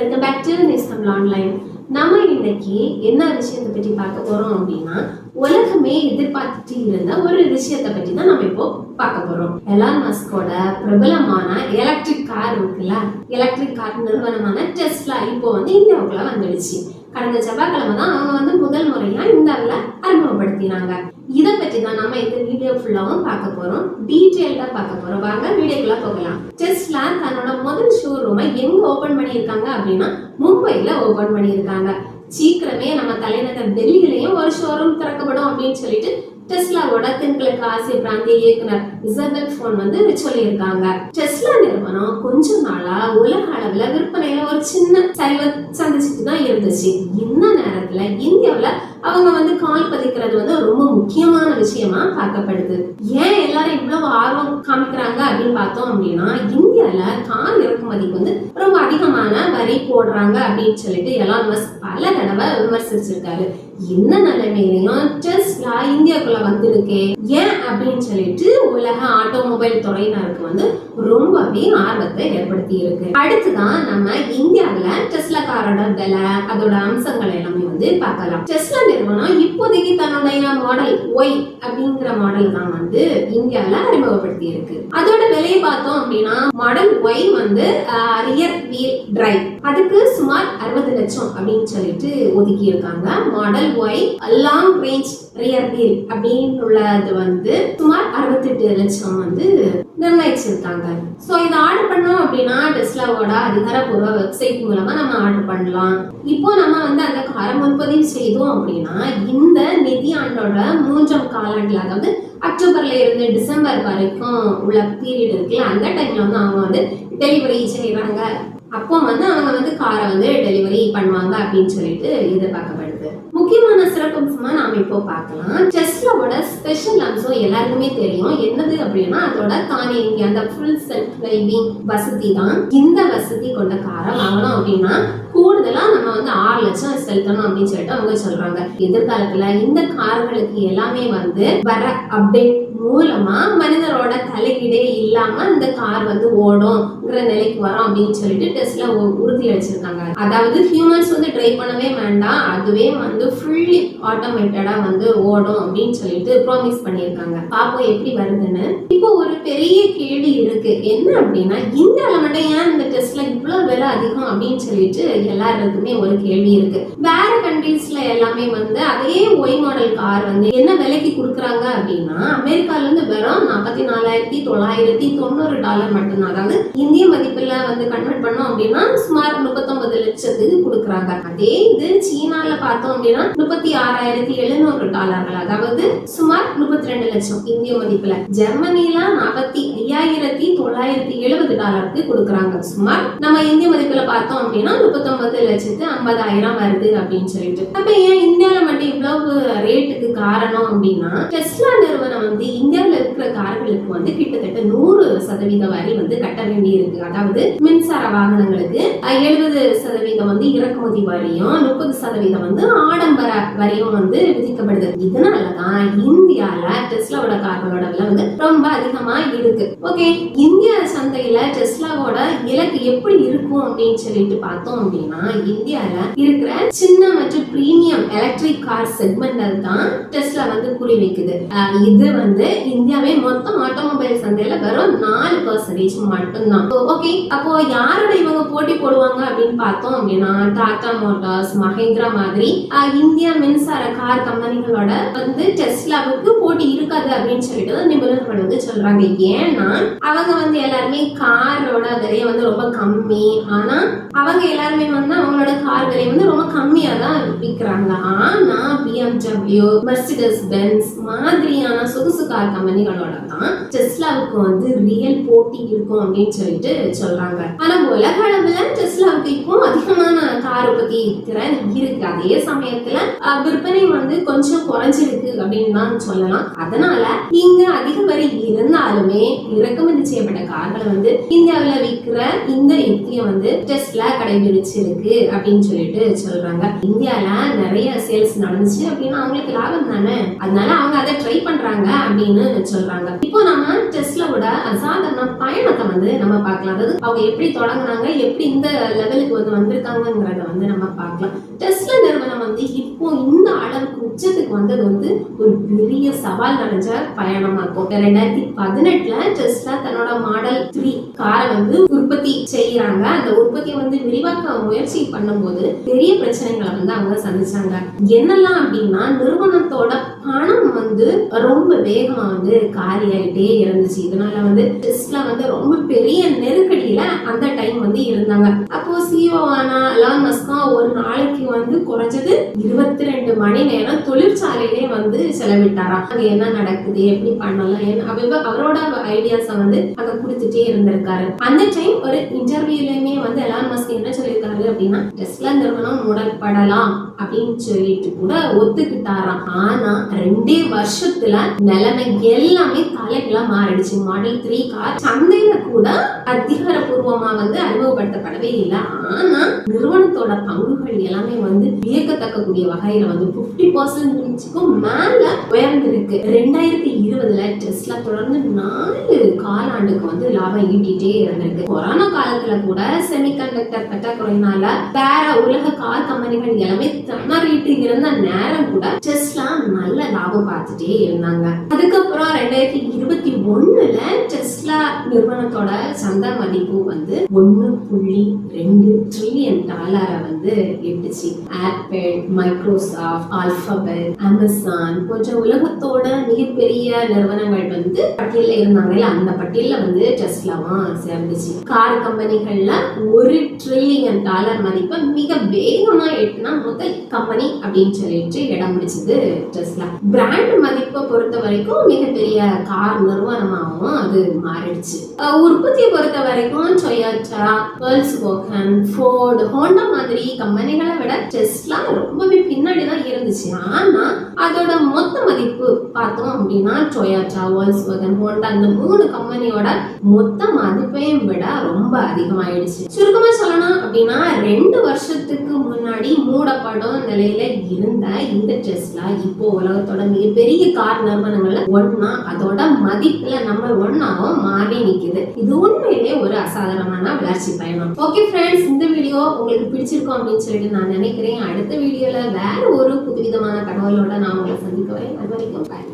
Welcome back to news Tamil online. நம்ம இன்னைக்கு என்ன விஷயத்தை பற்றி பார்க்க போறோம் அப்படின்னா, உலகமே எதிர்பார்த்துட்டு இருந்த ஒரு விஷயத்தை பற்றி தான் நம்ம இப்போ பார்க்க போறோம். எலான் மஸ்கோட பிரபலமான எலக்ட்ரிக் கார் இருக்குல்ல, எலக்ட்ரிக் கார் நிறுவனமான டெஸ்லா இப்போ வந்து இந்தியாவுக்குள்ள வந்துடுச்சு. கடந்த செவ்வாய்க்கிழமை தான் அவங்க முதல் முறையா இந்தியாவில் அறிமுகப்படுத்தினாங்க. இதை பற்றி தான் நம்ம இந்த வீடியோ ஃபுல்லாவும் பார்க்க போறோம், டீட்டெயில்டா பார்க்க போறோம். வாங்க வீடியோக்குள்ள போகலாம். டெஸ்லா தன்னோட முதல் ஷோரூமை எங்க ஓபன் பண்ணியிருக்காங்க அப்படின்னா, மும்பைல ஓபன் பண்ணியிருக்காங்க. சீக்கிரமே நம்ம தலைநகர் டெல்லியிலையும் ஒரு ஷோரூம் திறக்கப்படும் அப்படின்னு சொல்லிட்டு டெஸ்லாவோட தென்கிழக்கு ஆசிய பிராந்திய இயக்குனர் இசபெல் ஃபோன் சொல்லியிருக்காங்க. டெஸ்லா நிறுவனம் கொஞ்ச நாளா உலக அளவுல விற்பனையில ஒரு சின்ன சரிவை சந்திச்சுட்டு தான் இருந்துச்சு. இந்த நேரத்துல இந்தியாவுல அவங்க கால் பதிக்கிறது ரொம்ப முக்கியமான விஷயமா பார்க்கப்படுது. ஏன் எல்லாரும் இவ்வளவு ஆர்வம் காமிக்கிறாங்க அப்படின்னு பார்த்தோம் அப்படின்னா, இந்தியால கார் இறக்குமதிக்கு ரொம்ப அதிகமான வரி போடுறாங்க அப்படின்னு சொல்லிட்டு எலான் மஸ்க் பல தடவை விமர்சிச்சிருக்காரு. இந்த நிலைமையிலையும் டெஸ்லா இந்தியாக்குள்ள வந்திருக்கே ஏன் அப்படின்னு சொல்லிட்டு உலக ஆட்டோமொபைல் துறையினருக்கு ரொம்பவே ஆர்வத்தை ஏற்படுத்தி இருக்கு. அடுத்துதான் நம்ம இந்தியாவில டெஸ்லா காரோட விலை, அதோட அம்சங்கள் எல்லாமே பார்க்கலாம். டெஸ்லா நிறுவனம் இப்போதைக்கு தன்னுடைய மாடல் ஒய் அப்படிங்கிற மாடல் தான் இந்தியாவில அறிமுகப்படுத்தி இருக்கு. அதோட விலையை பார்த்தோம் அப்படின்னா, model Y rear wheel drive அதுக்கு சுமார் 60 லட்சம் அப்படின்னு சொல்லிட்டு ஒதுக்கி இருக்காங்க. Model Y long range rear wheel அப்படின்னு உள்ளது சுமார் 68 லட்சம் நிர்ணயிச்சிருக்காங்க. சோ இதை ஆர்டர் பண்ணோம் அப்படின்னா டெஸ்லாவோட அதிகாரப்பூர்வ வெப்சைட் மூலமா நம்ம ஆர்டர் பண்ணலாம். இப்போ நம்ம அந்த காரை முன்பதிவு செய்தோம் அப்படின்னா, இந்த நிதியாண்டோட 3ஆம் காலாண்டுல, அதாவது அக்டோபர்ல இருந்து டிசம்பர் வரைக்கும் உள்ள பீரியட் இருக்குல்ல, அந்த டைம்ல அவங்க டெலிவரி செய்யறாங்க. அப்போ அவங்க காரை டெலிவரி பண்ணுவாங்க அப்படின்னு சொல்லிட்டு எதிர்பார்க்கப்படுது. முக்கியமான சிறப்பம்சமா நாம இப்போ பார்க்கலாம். டெஸ்லாவோட ஸ்பெஷல் அம்சம் எல்லாருக்குமே தெரியும். என்னது அப்படின்னா, அதோட தானியங்கி அந்த ஃபுல் செல்ஃப் டிரைவிங் வசதி தான். இந்த வசதி கொண்ட காரை வாங்கணும் அப்படின்னா கூடுதலா நம்ம 6 லட்சம் செலுத்தணும் அப்படின்னு சொல்லிட்டு அவங்க சொல்றாங்க. எதிர்காலத்துல இந்த கார்களுக்கு எல்லாமே வர அப்டேட் மூலமா மனிதரோட தலையீடே இல்லாம இந்த கார் ஓடும்ங்கிற நிலைக்கு வரும் அப்படின்னு சொல்லிட்டு டெஸ்லா உறுதி அளிச்சிருக்காங்க. அதாவது ஹியூமன்ஸ் டிரைவ் பண்ணவே வேண்டாம், அதுவே ஃபுல்லி ஆட்டோமேட்டடா ஓடும் அப்படின்னு சொல்லிட்டு ப்ராமிஸ் பண்ணியிருக்காங்க. பாப்போம் எப்படி வருதுன்னு. இப்போ ஒரு பெரிய கேள்வி இருக்கு. என்ன அப்படின்னா, இந்தியால மட்டும் ஏன் இந்த டெஸ்லா இவ்வளவு விலை அதிகம் அப்படின்னு சொல்லிட்டு எல்லாருக்குமே ஒரு கேள்வி இருக்கு. வேற கண்ட்ரீஸ்ல எல்லாமே அதே ஒய் மாடல் கார் என்ன விலைக்கு கொடுக்குறாங்க அப்படின்னா, அமெரிக்கால இருந்து வெறும் $44,990 மட்டும்தான். அதாவது இந்திய மதிப்புல கன்வெர்ட் பண்ணோம் அப்படின்னா சுமார் 39 லட்சத்துக்கு கொடுக்குறாங்க. அதே இது சீனால பார்த்தோம் அப்படின்னா $36,700, அதாவது சுமார் 32 லட்சம் இந்திய மதிப்புல. ஜெர்மனில $45,970 கொடுக்குறாங்க. சுமார் நம்ம இந்திய மதிப்புல பார்த்தோம் அப்படின்னா 39,50,000 வருது அப்படின்னு சொல்லிட்டு. அப்ப ஏன் இந்தியால மட்டும் இவ்வளவு ரேட்டுக்கு காரணம் அப்படின்னா, டெஸ்லா நிறுவனம் இந்தியாவில் இருக்கிற கார்களுக்கு கிட்டத்தட்ட 100% வரி கட்ட வேண்டி இருக்கு. அதாவது மின்சார வாகனங்களுக்கு 70% இறக்குமதி வரியும் 30% ஆடம்பர வரியும் விதிக்கப்படுது. இதனாலதான் இந்தியால டெஸ்லாவோட கார்களோட விலை ரொம்ப அதிகமா இருக்கு. ஓகே, இந்திய சந்தையில டெஸ்லாவோட இலக்கு எப்படி இருக்கும் அப்படின்னு சொல்லிட்டு பார்த்தோம் அப்படின்னா, இந்தியால இருக்கிற சின்ன மற்றும் பிரீமியம் எலக்ட்ரிக் கார் செக்மெண்டல் தான் டெஸ்லா குறி வைக்குது. இது இந்தியாவே மொத்தம் ஆட்டோமொபைல் சந்தையில வெறும் 4% மட்டும்தான். ஓகே, அப்போ யாரோட இவங்க போட்டி போடுவாங்க அப்படின்னு பார்த்தோம் அப்படின்னா, டாடா மோட்டார்ஸ், மஹேந்திரா மாதிரி இந்தியா மின்சார கார் கம்பெனிகளோட டெஸ்லாவுக்கு போட்டி இருக்காது அப்படின்னு சொல்லிட்டு நிபுணர்கள் சொல்றாங்க. ஏன்னா அவங்க எல்லாருமே காரோட விலையை ரொம்ப கம்மி. ஆனா அவங்க எல்லாருமே அவங்களோட கார் விலை ரொம்ப கம்மியா தான் விற்கிறாங்க. ஆனா BMW, மெர்சிடஸ் பென்ஸ் மாதிரியான சொகுசு கார் கம்பெனிகளோட தான் டெஸ்லாவுக்கு ரியல் போட்டி இருக்கும் அப்படின்னு சொல்லிட்டு சொல்றாங்க. ஆனா உலக அளவுல டெஸ்லாவுக்கு இப்போ அதிகமான கார் உற்பத்தி திறன் இருக்கு. அதே சமயத்துல விற்பனை வந்து கொஞ்சம் குறைஞ்சிருக்கு அப்படின்னு தான் சொல்லலாம். அதனால இங்க அதிக வரி இருந்தாலுமே இறக்குமதி செய்யப்பட்ட கார்களை வந்து இந்தியாவில விற்கிற இந்த யுக்தியை வந்து டெஸ்லா கடைபிடிச்சிருக்கு அப்படின்னு சொல்லிட்டு சொல்றாங்க. இந்தியால நிறைய சேல்ஸ் நடந்துச்சு அப்படின்னா அவங்களுக்கு லாபம் தானே, அதனால அவங்க அதை ட்ரை பண்றாங்க அப்படின்னு சொல்றாங்க. இப்போ நம்ம டெஸ்லாவோட அசாதாரண பயணத்தை வந்து நம்ம பார்க்கலாம். அதாவது அவங்க எப்படி தொடங்கினாங்க, எப்படி இந்த லெவலுக்கு வந்து வந்திருக்காங்கிறத வந்து நம்ம பார்க்கலாம். டெஸ்லா நிறுவனம் வந்து இப்போ இந்த அளவுக்கு உச்சத்துக்கு வந்தது வந்து ஒரு பெரிய சவால் நிறைஞ்ச பயணமா இருக்கும். 2018ல டெஸ்லா தன்னோட மாடல் 3 காரை வந்து உற்பத்தி செய்யறாங்க. அந்த உற்பத்தியை வந்து விரிவாக்க முயற்சி பண்ணும்போது பெரிய பிரச்சனைகளை வந்து அவங்க சந்திச்சாங்க. என்னெல்லாம் அப்படின்னா நிறுவனத்தோட பணம் வந்து ரொம்ப வேகமா வந்து காலியாயிட்டே இருந்துச்சு. இதனால வந்து டெஸ்லா வந்து ரொம்ப பெரிய நெருக்கடியில அந்த டைம் வந்து இருந்தாங்க. அப்போ சிஇஓ ஆன எலான் மஸ்க் ஒரு நாளைக்கு வந்து குறைஞ்சது 22 மணி நேரம் தொழிற்சாலையிலே வந்து செலவிட்டாராம். அங்க என்ன நடக்குது, எப்படி பண்ணலாம், அவரோட ஐடியாஸ வந்து அங்க கொடுத்துட்டே இருந்திருக்காரு. அந்த டைம் ஒரு இன்டர்வியூலயுமே வந்து எலான் மஸ்க் என்ன சொல்லியிருக்காரு அப்படின்னா டெஸ்லா நிறுவனம் மூடப்படலாம் அப்படின்னு சொல்லிட்டு கூட ஒத்துக்கிட்டாராம். ஆனா 2 வருஷத்துல நிலைமை எல்லாமே தலைகீழா மாறிடுச்சு. மாடல் 3 கார் சந்தையில கூட அதிகாரப்பூர்வமா வந்து அறிமுகப்படுத்தப்படவே இல்லை. ஆனா நிறுவனத்தோட பங்குகள் எல்லாமே வந்து வியக்கத்தக்கக்கூடிய வகையில வந்து 50% மேல உயர்ந்திருக்கு. 2020ல டெஸ்லா தொடர்ந்து 4 காலாண்டுக்கு வந்து லாபம் ஈட்டிட்டே இருந்திருக்கு. கொரோனா காலத்துல கூட செமிகண்டக்டர் பற்றாக்குறையினால வேற உலக கார் கம்பெனிகள் எல்லாமே திணறிட்டு இருந்த நேரம் கூட டெஸ்லா நல்ல லாபம் பார்த்துட்டே இருந்தாங்க. அதுக்கப்புறம் 2021ல டெஸ்லா நிறுவனத்தோட சந்தை மதிப்பு வந்து $1.2 ட்ரில்லியன் வந்து எட்டுச்சு. ஆப்பிள், மைக்ரோசாஃப்ட், ஆல்பபெட், அமேசான் போன்ற உலகத்தோட மிகப்பெரிய நிறுவனங்கள் வந்து பட்டியல இருந்தாங்கல்ல, அந்த பட்டியல வந்து டெஸ்லாவும் சேர்ந்துச்சு. கார் கம்பெனிகள்ல $1 ட்ரில்லியன் மதிப்பை மிக வேகமா எட்டுனா முதல் கம்பெனி அப்படின்னு சொல்லிட்டு இடம் பிடிச்சது டெஸ்லா. பிராண்ட் மதிப்பை பொறுத்த வரைக்கும் மிகப்பெரிய கார் நிறுவனமாகவும் அது மாறிடுச்சு. உற்பத்தியை பொறுத்த வரைக்கும் டொயோட்டா, வோல்க்ஸ்வாகன், ஃபோர்டு, ஹோண்டா மாதிரி கம்பெனிகளை விட டெஸ்லா ரொம்பவே பின்னாடி தான் இருந்துச்சு. ஆனா அதோட மொத்த மதிப்பு பார்த்தோம் அப்படின்னா டொயோட்டா, வோல்க்ஸ்வாகன், ஹோண்டா இந்த 3 கம்பெனியோட மொத்த மதிப்பையும் விட ரொம்ப அதிகமாயிடுச்சு. சுருக்கமா சொல்லணும் அப்படின்னா 2 வருஷத்துக்கு முன்னாடி மூடப்படும் நிலையில இருந்த இந்த டெஸ்லா இப்போ உலகத்தோட மிகப்பெரிய கார் நிறுவனங்கள்ல ஒன்னா, அதோட மதிப்புல நம்பர் 1ஆவும் மாறி நிக்குது. இது உண்மையிலே ஒரு அசாதாரணமான வளர்ச்சி பயணம். ஓகே ஃப்ரெண்ட்ஸ், இந்த வீடியோ உங்களுக்கு பிடிச்சிருக்கும் அப்படின்னு சொல்லிட்டு நான் நினைக்கிறேன். அடுத்த வீடியோல வேற ஒரு புதுவிதமான தகவலோட நான் உங்களை சந்திக்க வரேன். அது வரைக்கும் பாய்.